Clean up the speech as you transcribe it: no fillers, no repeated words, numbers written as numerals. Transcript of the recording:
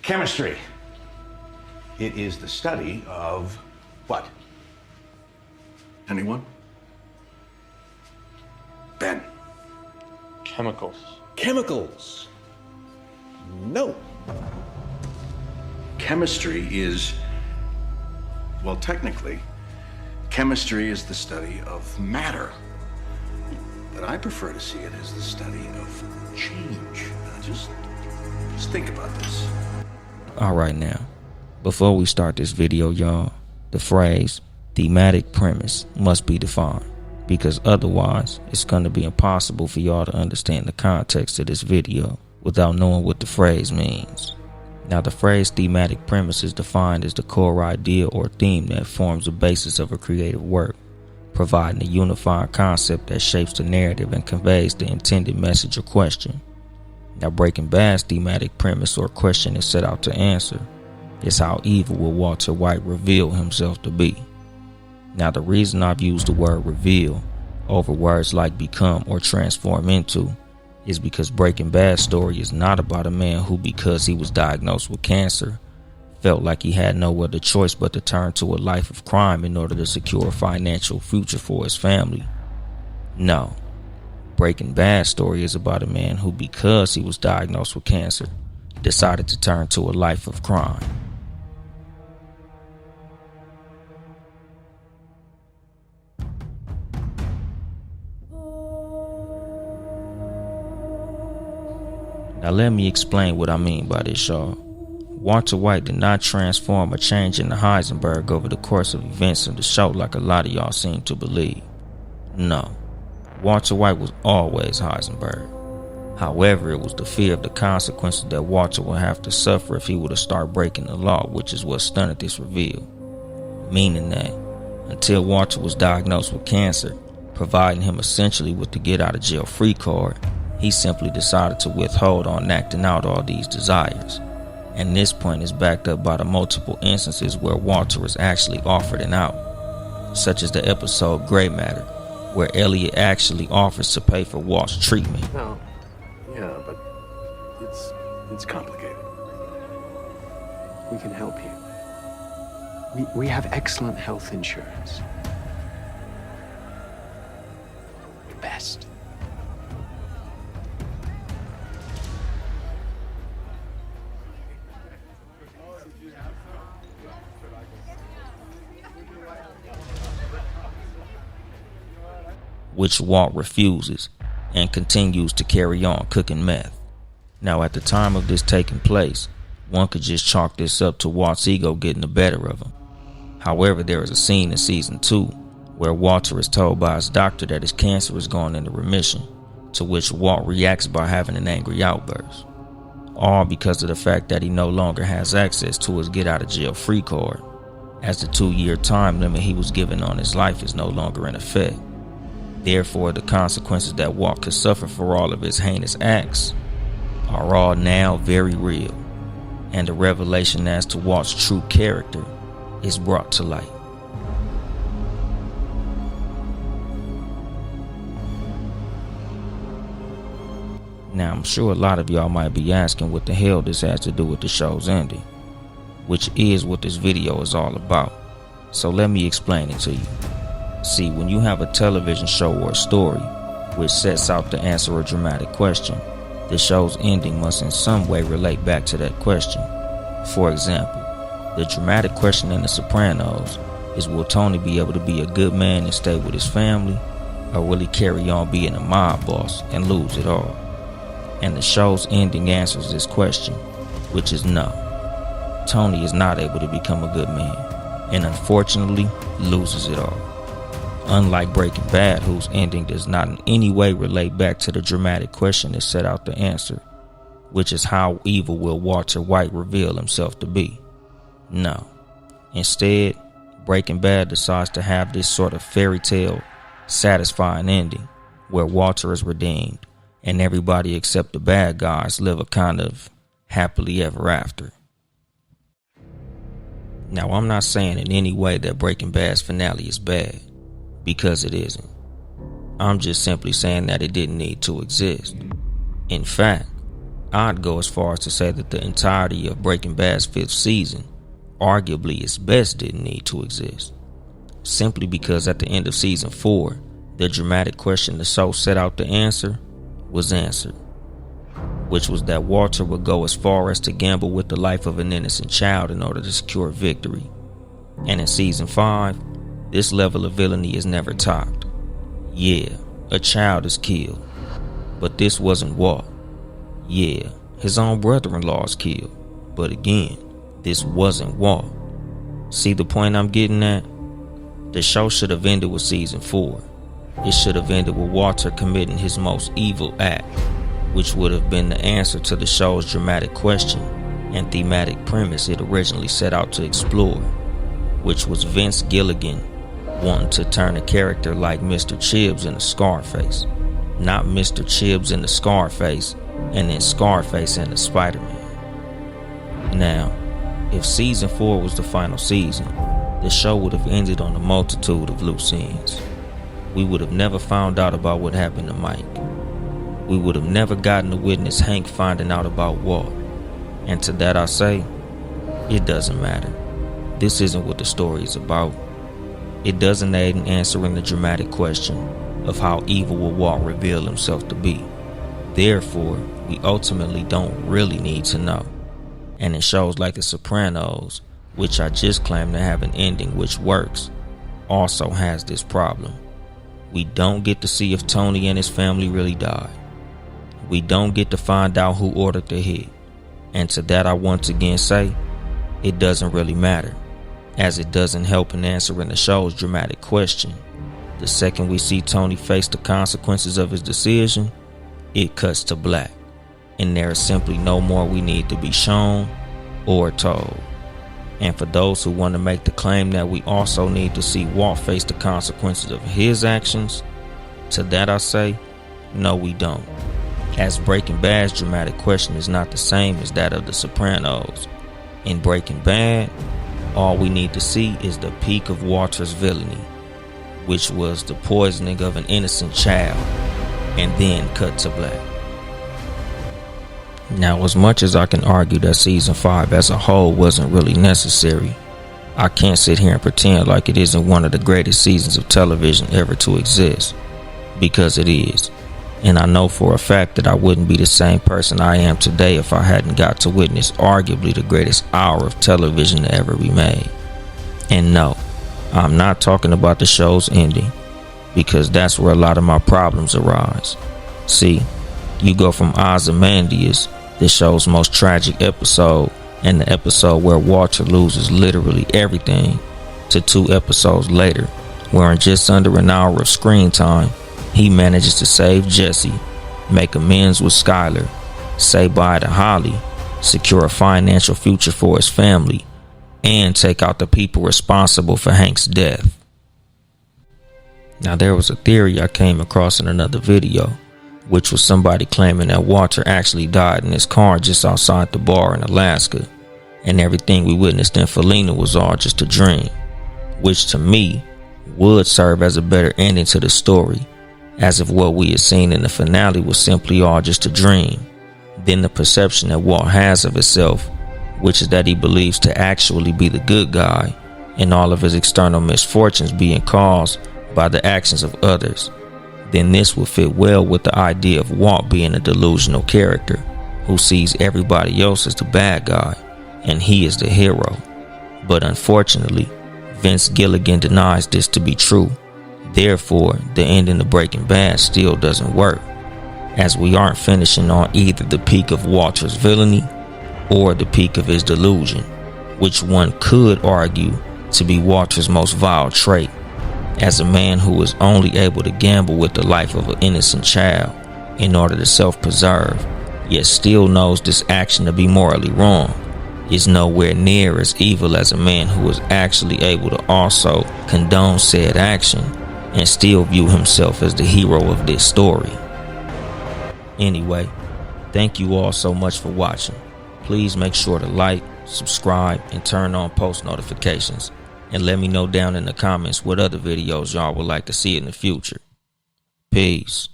Chemistry. It is the study of what? Anyone? Ben. Chemicals. Chemicals. No. Chemistry is, well, technically, chemistry is the study of matter. But I prefer to see it as the study of change. Now, just think about this. Alright now, before we start this video, y'all, the phrase thematic premise must be defined, because otherwise it's going to be impossible for y'all to understand the context of this video without knowing what the phrase means. Now, the phrase thematic premise is defined as the core idea or theme that forms the basis of a creative work, providing a unifying concept that shapes the narrative and conveys the intended message or question. Now, Breaking Bad's thematic premise or question is set out to answer is how evil will Walter White reveal himself to be. Now, the reason I've used the word reveal over words like become or transform into is because Breaking Bad's story is not about a man who, because he was diagnosed with cancer, felt like he had no other choice but to turn to a life of crime in order to secure a financial future for his family. No. Breaking Bad's story is about a man who, because he was diagnosed with cancer, decided to turn to a life of crime. Now let me explain what I mean by this, y'all. Walter White did not transform or change into Heisenberg over the course of events of the show like a lot of y'all seem to believe. No. Walter White was always Heisenberg. However, it was the fear of the consequences that Walter would have to suffer if he were to start breaking the law, which is what stunted this reveal. Meaning that, until Walter was diagnosed with cancer, providing him essentially with the get out of jail free card, he simply decided to withhold on acting out all these desires. And this point is backed up by the multiple instances where Walter was actually offered an out, such as the episode Gray Matter, where Elliot actually offers to pay for Walt's treatment. No, yeah, but it's complicated. We can help you. We have excellent health insurance. The best. Which Walt refuses and continues to carry on cooking meth. Now, at the time of this taking place, one could just chalk this up to Walt's ego getting the better of him. However, there is a scene in season 2 where Walter is told by his doctor that his cancer is going into remission, to which Walt reacts by having an angry outburst. All because of the fact that he no longer has access to his get out of jail free card, as the 2-year time limit he was given on his life is no longer in effect. Therefore, the consequences that Walt could suffer for all of his heinous acts are all now very real, and the revelation as to Walt's true character is brought to light. Now, I'm sure a lot of y'all might be asking what the hell this has to do with the show's ending, which is what this video is all about. So let me explain it to you. See, when you have a television show or a story which sets out to answer a dramatic question, the show's ending must in some way relate back to that question. For example, the dramatic question in The Sopranos is, will Tony be able to be a good man and stay with his family, or will he carry on being a mob boss and lose it all? And the show's ending answers this question, which is no. Tony is not able to become a good man, and unfortunately loses it all. Unlike Breaking Bad, whose ending does not in any way relate back to the dramatic question it set out to answer, which is how evil will Walter White reveal himself to be. No. Instead, Breaking Bad decides to have this sort of fairy tale, satisfying ending, where Walter is redeemed, and everybody except the bad guys live a kind of happily ever after. Now, I'm not saying in any way that Breaking Bad's finale is bad, because it isn't. I'm just simply saying that it didn't need to exist. In fact, I'd go as far as to say that the entirety of Breaking Bad's 5th season, arguably its best, didn't need to exist. Simply because at the end of season 4, the dramatic question the show set out to answer was answered, which was that Walter would go as far as to gamble with the life of an innocent child in order to secure victory. And in season 5, this level of villainy is never topped. Yeah, a child is killed, but this wasn't Walt. Yeah, his own brother-in-law is killed, but again, this wasn't Walt. See the point I'm getting at? The show should have ended with season 4. It should have ended with Walter committing his most evil act, which would have been the answer to the show's dramatic question and thematic premise it originally set out to explore, which was Vince Gilligan wanting to turn a character like Mr. Chibbs into Scarface, not Mr. Chibbs into Scarface and then Scarface into Spider-Man. Now, if season 4 was the final season, the show would have ended on a multitude of loose ends. We would have never found out about what happened to Mike. We would have never gotten to witness Hank finding out about Walt. And to that I say, it doesn't matter. This isn't what the story is about. It doesn't aid in answering the dramatic question of how evil will Walt reveal himself to be. Therefore, we ultimately don't really need to know. And in shows like The Sopranos, which I just claim to have an ending which works, also has this problem. We don't get to see if Tony and his family really died. We don't get to find out who ordered the hit. And to that I once again say, it doesn't really matter, as it doesn't help in answering the show's dramatic question. The second we see Tony face the consequences of his decision, it cuts to black, and there is simply no more we need to be shown or told. And for those who want to make the claim that we also need to see Walt face the consequences of his actions, to that I say, no we don't. As Breaking Bad's dramatic question is not the same as that of The Sopranos. In Breaking Bad, all we need to see is the peak of Walter's villainy, which was the poisoning of an innocent child, and then cut to black. Now, as much as I can argue that season 5 as a whole wasn't really necessary, I can't sit here and pretend like it isn't one of the greatest seasons of television ever to exist, because it is. And I know for a fact that I wouldn't be the same person I am today if I hadn't got to witness arguably the greatest hour of television to ever be made. And no, I'm not talking about the show's ending, because that's where a lot of my problems arise. See, you go from Ozymandias, the show's most tragic episode, and the episode where Walter loses literally everything, to 2 episodes later, where in just under an hour of screen time, he manages to save Jesse, make amends with Skyler, say bye to Holly, secure a financial future for his family, and take out the people responsible for Hank's death. Now, there was a theory I came across in another video, which was somebody claiming that Walter actually died in his car just outside the bar in Alaska, and everything we witnessed in Felina was all just a dream, which to me would serve as a better ending to the story, as if what we had seen in the finale was simply all just a dream. Then the perception that Walt has of himself, which is that he believes to actually be the good guy, and all of his external misfortunes being caused by the actions of others, then this would fit well with the idea of Walt being a delusional character who sees everybody else as the bad guy and he is the hero. But unfortunately, Vince Gilligan denies this to be true. Therefore, the ending of Breaking Bad still doesn't work, as we aren't finishing on either the peak of Walter's villainy or the peak of his delusion, which one could argue to be Walter's most vile trait, as a man who is only able to gamble with the life of an innocent child in order to self-preserve, yet still knows this action to be morally wrong, is nowhere near as evil as a man who is actually able to also condone said action and still view himself as the hero of this story. Anyway, thank you all so much for watching. Please make sure to like, subscribe, and turn on post notifications. And let me know down in the comments what other videos y'all would like to see in the future. Peace.